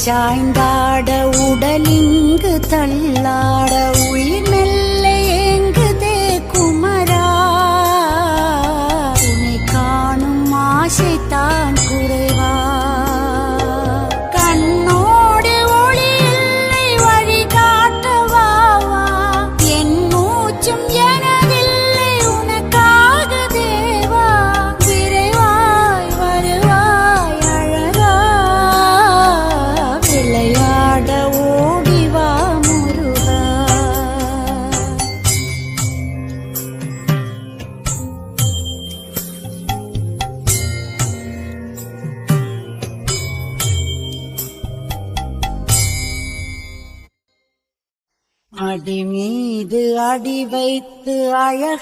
சாய்ந்தாட உடலிங்கு தள்ளாட உயிர் மெல்ல ஏங்குதே குமரா உன்னை காணும் ஆசைத்தான் குறைவா கண்ணோடு ஒளி இல்லை வழி காட்டவாவா என் மூச்சும் எனதில்லை உனக்காக தேவா விரைவாய் வருவாய் அழகா விளையாட ஓடிவா முருகா அடி மீது அடி வைத்து அழக